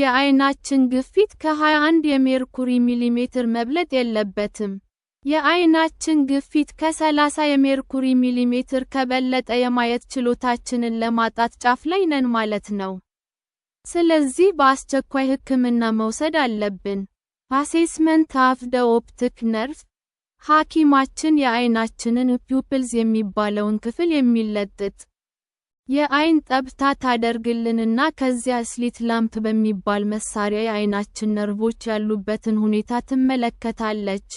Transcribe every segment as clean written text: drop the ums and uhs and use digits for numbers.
የአይናችን ግፊት ከ21 የሜርኩሪ ሚሊሜትር መብለጥ የለበትም። የአይናችን ግፊት ከ30 የሜርኩሪ ሚሊሜትር ከበለጠ የማየት ችሎታችንን ለማጣት ጫፍ ላይ ነን ማለት ነው። ስለዚህ በአስቸኳይ ሕክምና መውሰድ አለብን። አሴስመንት ኦፍ ዘ ኦፕቲክ ነርቭ ሐኪማችን የአይናችንን ፒውፕልስ የሚባለውን ክፍል የሚለጥጥ የአይን ጠብታ ታደርግልንና ከዚያ ስሊት ላምፕ በሚባል መሳሪያ የአይናችን ነርቮች ያሉበትን ሁኔታ ትመለከታለች፣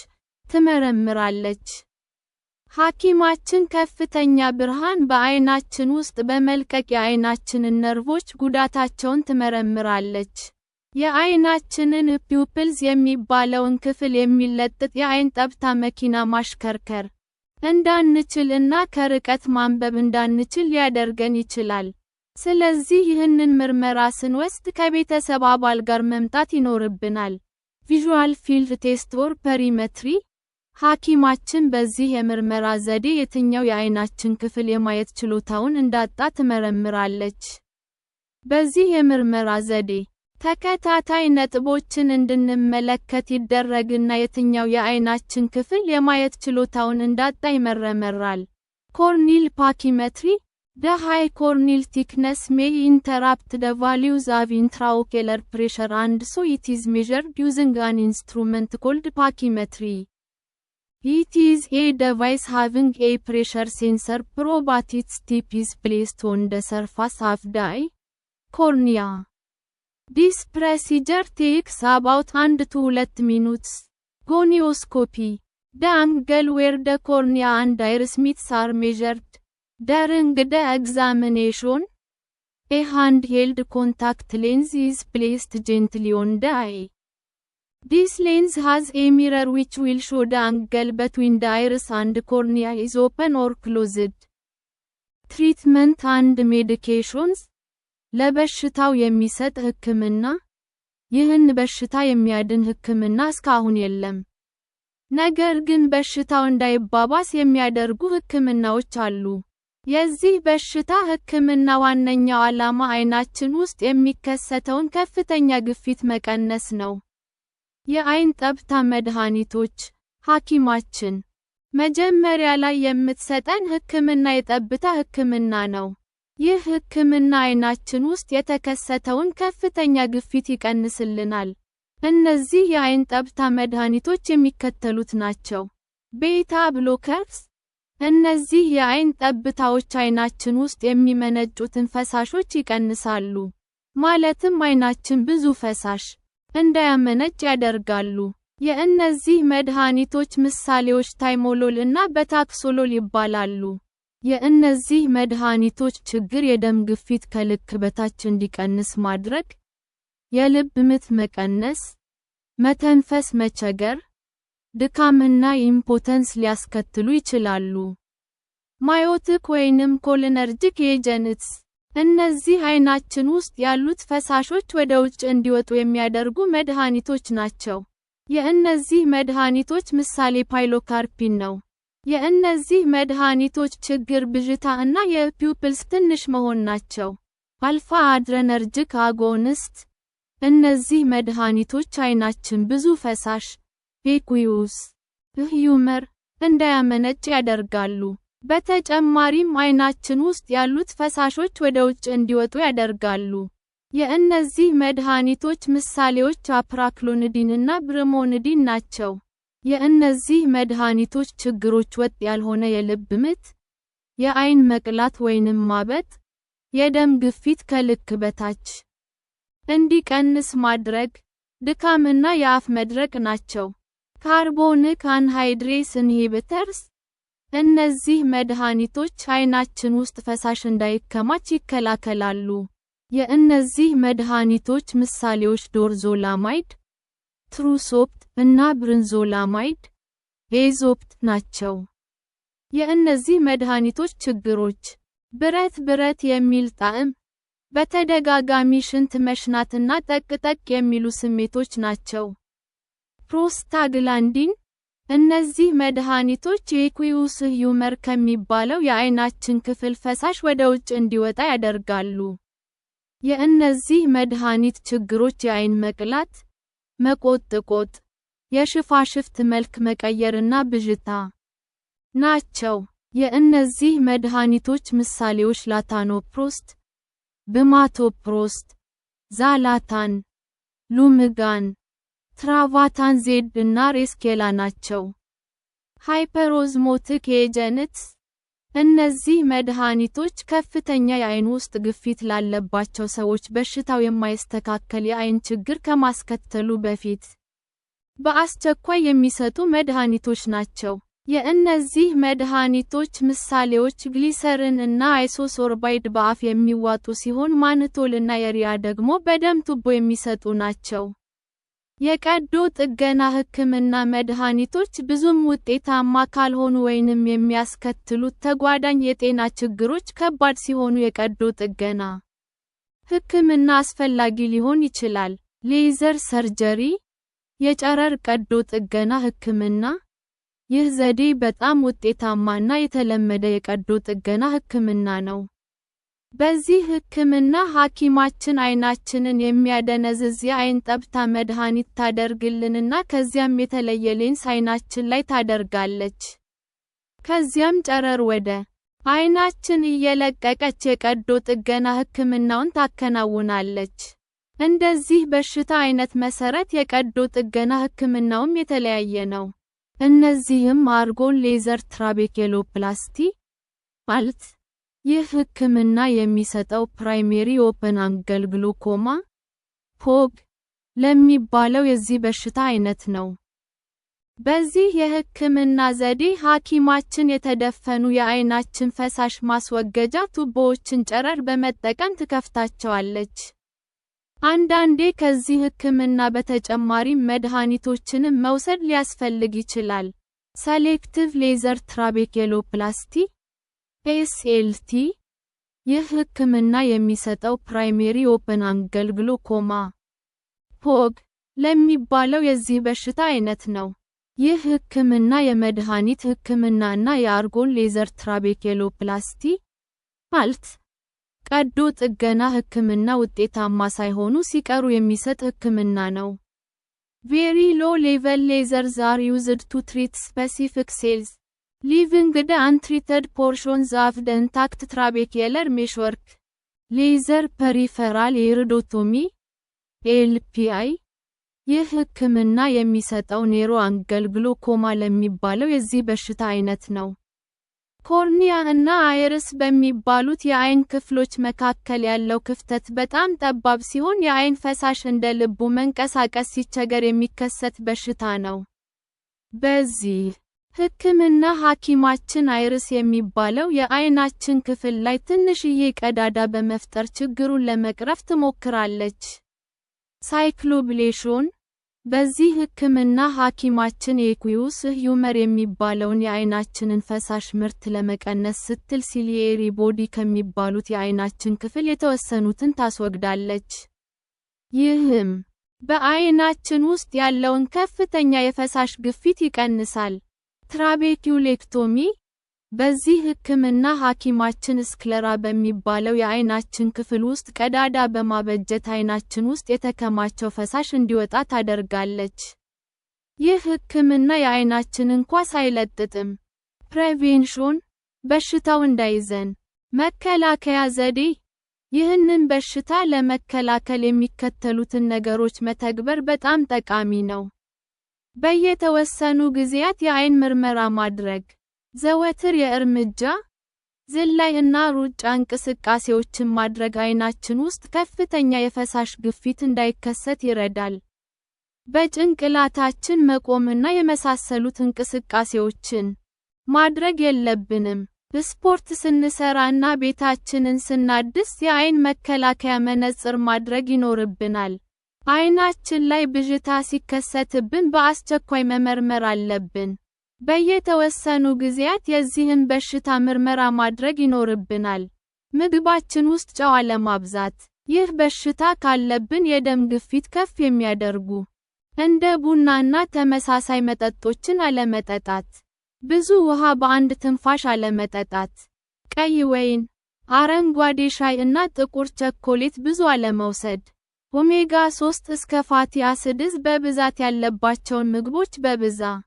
ትመረምራለች። ሐኪማችን ከፍተኛ ብርሃን በአይናችን ውስጥ በመልቀቅ የአይናችንን ነርቮች ጉዳታቸውን ትመረምራለች። የአይናችንን ፒውፕልስ የሚባለውን ክፍል የሚለጥጥ የአይን ጠብታ መኪና ማሽከርከር እንዳንችል እና ከርቀት ማንበብ እንዳንችል ሊያደርገን ይችላል። ስለዚህ ይህንን ምርመራ ስንወስድ ከቤተሰብ አባል ጋር መምጣት ይኖርብናል። ቪዥዋል ፊልድ ቴስት ኦር ፐሪሜትሪ ሐኪማችን በዚህ የምርመራ ዘዴ የትኛው የአይናችን ክፍል የማየት ችሎታውን እንዳጣ ትመረምራለች። በዚህ የምርመራ ዘዴ ተከታታይ ነጥቦችን እንድንመለከት ይደረግና የትኛው የአይናችን ክፍል የማየት ችሎታውን እንዳጣ ይመረመራል። ኮርኒል ፓኪሜትሪ The high corneal thickness may interrupt the values of intraocular pressure and so it is measured using an instrument called pachymetry. It is a device having a pressure sensor probe at its tip is placed on the surface of the eye, cornea. This procedure takes about 1 to 2 minutes. Gonioscopy. The angle where the cornea and iris meets are measured. During the examination, a handheld contact lens is placed gently on the eye. This lens has a mirror which will show the angle between the iris and cornea is open or closed. Treatment and medications. ለበሽታው የሚሰጥ ሕክምና ይህን በሽታ የሚያድን ሕክምና እስካሁን የለም። ነገር ግን በሽታው እንዳይባባስ የሚያደርጉ ሕክምናዎች አሉ። የዚህ በሽታ ሕክምና ዋነኛው ዓላማ አይናችን ውስጥ የሚከሰተውን ከፍተኛ ግፊት መቀነስ ነው። የአይን ጠብታ መድኃኒቶች ሐኪማችን መጀመሪያ ላይ የምትሰጠን ሕክምና የጠብታ ሕክምና ነው። ይህ ሕክምና አይናችን ውስጥ የተከሰተውን ከፍተኛ ግፊት ይቀንስልናል። እነዚህ የአይን ጠብታ መድኃኒቶች የሚከተሉት ናቸው። ቤታ ብሎከርስ እነዚህ የአይን ጠብታዎች አይናችን ውስጥ የሚመነጩትን ፈሳሾች ይቀንሳሉ። ማለትም አይናችን ብዙ ፈሳሽ እንዳያመነጭ ያደርጋሉ። የእነዚህ መድኃኒቶች ምሳሌዎች ታይሞሎል እና በታክሶሎል ይባላሉ። የእነዚህ መድኃኒቶች ችግር የደም ግፊት ከልክ በታች እንዲቀንስ ማድረግ፣ የልብ ምት መቀነስ፣ መተንፈስ መቸገር፣ ድካምና ኢምፖተንስ ሊያስከትሉ ይችላሉ። ማዮቲክ ወይንም ኮሊነርጂክ ኤጀንትስ እነዚህ አይናችን ውስጥ ያሉት ፈሳሾች ወደ ውጭ እንዲወጡ የሚያደርጉ መድኃኒቶች ናቸው። የእነዚህ መድኃኒቶች ምሳሌ ፓይሎካርፒን ነው። የእነዚህ መድኃኒቶች ችግር ብዥታ እና የፒውፕልስ ትንሽ መሆን ናቸው። አልፋ አድረነርጂክ አጎኒስት እነዚህ መድኃኒቶች አይናችን ብዙ ፈሳሽ ኤኩዩስ ሂዩመር እንዳያመነጭ ያደርጋሉ። በተጨማሪም አይናችን ውስጥ ያሉት ፈሳሾች ወደ ውጭ እንዲወጡ ያደርጋሉ። የእነዚህ መድኃኒቶች ምሳሌዎች አፕራክሎኒዲን እና ብሮሞኒዲን ናቸው። የእነዚህ መድኃኒቶች ችግሮች ወጥ ያልሆነ የልብ ምት፣ የአይን መቅላት ወይንም ማበጥ፣ የደም ግፊት ከልክ በታች እንዲቀንስ ማድረግ፣ ድካም እና የአፍ መድረቅ ናቸው። ካርቦኒክ አንሃይድሬስ ኢንሂቢተርስ እነዚህ መድኃኒቶች አይናችን ውስጥ ፈሳሽ እንዳይከማች ይከላከላሉ። የእነዚህ መድኃኒቶች ምሳሌዎች ዶርዞላማይድ፣ ትሩሶፕት እና ብርንዞላማይድ ኤዞፕት ናቸው። የእነዚህ መድኃኒቶች ችግሮች ብረት የሚል ጣዕም፣ በተደጋጋሚ ሽንት መሽናትና ጠቅጠቅ የሚሉ ስሜቶች ናቸው። ፕሮስታግላንዲን እነዚህ መድኃኒቶች የኤኩዩስ ሂዩመር ከሚባለው የአይናችን ክፍል ፈሳሽ ወደ ውጭ እንዲወጣ ያደርጋሉ። የእነዚህ መድኃኒት ችግሮች የዓይን መቅላት፣ መቆጥቆጥ፣ የሽፋሽፍት መልክ መቀየርና ብዥታ ናቸው። የእነዚህ መድኃኒቶች ምሳሌዎች ላታኖፕሮስት፣ ብማቶፕሮስት፣ ዛላታን፣ ሉምጋን፣ ትራቫታን ዜድ እና ሬስኬላ ናቸው። ሃይፐሮዝሞቲክ ኤጀንትስ እነዚህ መድኃኒቶች ከፍተኛ የዓይን ውስጥ ግፊት ላለባቸው ሰዎች በሽታው የማይስተካከል የዓይን ችግር ከማስከተሉ በፊት በአስቸኳይ የሚሰጡ መድኃኒቶች ናቸው። የእነዚህ መድኃኒቶች ምሳሌዎች ግሊሰሪን እና አይሶሶርባይድ በአፍ የሚዋጡ ሲሆን ማኒቶል እና የሪያ ደግሞ በደም ቱቦ የሚሰጡ ናቸው። የቀዶ ጥገና ሕክምና መድኃኒቶች ብዙም ውጤታማ ካልሆኑ ወይንም የሚያስከትሉት ተጓዳኝ የጤና ችግሮች ከባድ ሲሆኑ የቀዶ ጥገና ሕክምና አስፈላጊ ሊሆን ይችላል። ሌዘር ሰርጀሪ፣ የጨረር ቀዶ ጥገና ሕክምና፣ ይህ ዘዴ በጣም ውጤታማና የተለመደ የቀዶ ጥገና ሕክምና ነው። በዚህ ሕክምና ሐኪማችን ዓይናችንን የሚያደነዝዝ የዓይን ጠብታ መድኃኒት ታደርግልንና ከዚያም የተለየ ሌንስ ዓይናችን ላይ ታደርጋለች። ከዚያም ጨረር ወደ ዓይናችን እየለቀቀች የቀዶ ጥገና ሕክምናውን ታከናውናለች። እንደዚህ በሽታ አይነት መሰረት የቀዶ ጥገና ሕክምናውም የተለያየ ነው። እነዚህም አርጎን ሌዘር ትራቤኪሎፕላስቲ ማለት ይህ ሕክምና የሚሰጠው ፕራይሜሪ ኦፐን አንግል ግሉኮማ (ፖግ) ለሚባለው የዚህ በሽታ አይነት ነው። በዚህ የሕክምና ዘዴ ሐኪማችን የተደፈኑ የዓይናችን ፈሳሽ ማስወገጃ ቱቦዎችን ጨረር በመጠቀም ትከፍታቸዋለች። አንዳንዴ ከዚህ ሕክምና በተጨማሪም መድኃኒቶችንም መውሰድ ሊያስፈልግ ይችላል። ሰሌክቲቭ ሌዘር ትራቤኪሎፕላስቲ (ኤስኤልቲ) ይህ ሕክምና የሚሰጠው ፕራይሜሪ ኦፐን አንግል ግሉኮማ (ፖግ) ለሚባለው የዚህ በሽታ አይነት ነው። ይህ ሕክምና የመድኃኒት ሕክምና እና የአርጎን ሌዘር ትራቤኪሎፕላስቲ ማለት ቀዶ ጥገና ሕክምና ውጤታማ ሳይሆኑ ሲቀሩ የሚሰጥ ሕክምና ነው። ቬሪ ሎው ሌቨል ሌዘርስ አር ዩዝድ ቱ ትሪት ስፔሲፊክ ሴልስ ሊቪንግ ዘ አንትሪትድ ፖርሽንስ ኦፍ ዘ ኢንታክት ትራቤኪየለር ሜሽወርክ። ሌዘር ፐሪፈራል ኢሪዶቶሚ (ኤልፒአይ) ይህ ሕክምና የሚሰጠው ኔሮ አንግል ግሉኮማ ለሚባለው የዚህ በሽታ አይነት ነው። ኮርኒያ እና አይሪስ በሚባሉት የዓይን ክፍሎች መካከል ያለው ክፍተት በጣም ጠባብ ሲሆን የዓይን ፈሳሽ እንደ ልቡ መንቀሳቀስ ሲቸገር የሚከሰት በሽታ ነው። በዚህ ሕክምና ሐኪማችን አይሪስ የሚባለው የዓይናችን ክፍል ላይ ትንሽዬ ቀዳዳ በመፍጠር ችግሩን ለመቅረፍ ትሞክራለች። ሳይክሎብሌሽን በዚህ ሕክምና ሐኪማችን የኢኩዌስ ሂውመር የሚባለውን የዓይናችንን ፈሳሽ ምርት ለመቀነስ ስትል ሲሊየሪ ቦዲ ከሚባሉት የዓይናችን ክፍል የተወሰኑትን ታስወግዳለች። ይህም በዓይናችን ውስጥ ያለውን ከፍተኛ የፈሳሽ ግፊት ይቀንሳል። ትራቤኪዩሌክቶሚ በዚህ ሕክምና ሐኪማችን ስክለራ በሚባለው የዓይናችን ክፍል ውስጥ ቀዳዳ በማበጀት ዓይናችን ውስጥ የተከማቸው ፈሳሽ እንዲወጣ ታደርጋለች። ይህ ሕክምና የዓይናችንን ኳስ አይለጥጥም። ፕሬቬንሽን በሽታው እንዳይዘን መከላከያ ዘዴ ይህንን በሽታ ለመከላከል የሚከተሉትን ነገሮች መተግበር በጣም ጠቃሚ ነው። በየተወሰኑ ጊዜያት የዓይን ምርመራ ማድረግ፣ ዘወትር የእርምጃ ዝላይ እና ሩጫ እንቅስቃሴዎችን ማድረግ ዓይናችን ውስጥ ከፍተኛ የፈሳሽ ግፊት እንዳይከሰት ይረዳል። በጭንቅላታችን መቆምና የመሳሰሉት እንቅስቃሴዎችን ማድረግ የለብንም። ስፖርት ስንሰራ እና ቤታችንን ስናድስ የዓይን መከላከያ መነጽር ማድረግ ይኖርብናል። ዓይናችን ላይ ብዥታ ሲከሰትብን በአስቸኳይ መመርመር አለብን። በየተወሰኑ ጊዜያት የዚህን በሽታ ምርመራ ማድረግ ይኖርብናል። ምግባችን ውስጥ ጨው አለማብዛት፣ ይህ በሽታ ካለብን የደም ግፊት ከፍ የሚያደርጉ እንደ ቡና እና ተመሳሳይ መጠጦችን አለመጠጣት፣ ብዙ ውሃ በአንድ ትንፋሽ አለመጠጣት፣ ቀይ ወይን፣ አረንጓዴ ሻይ እና ጥቁር ቸኮሌት ብዙ አለመውሰድ። ኦሜጋ 3 እስከ ፋቲ አሲድስ በብዛት ያለባቸውን ምግቦች በብዛት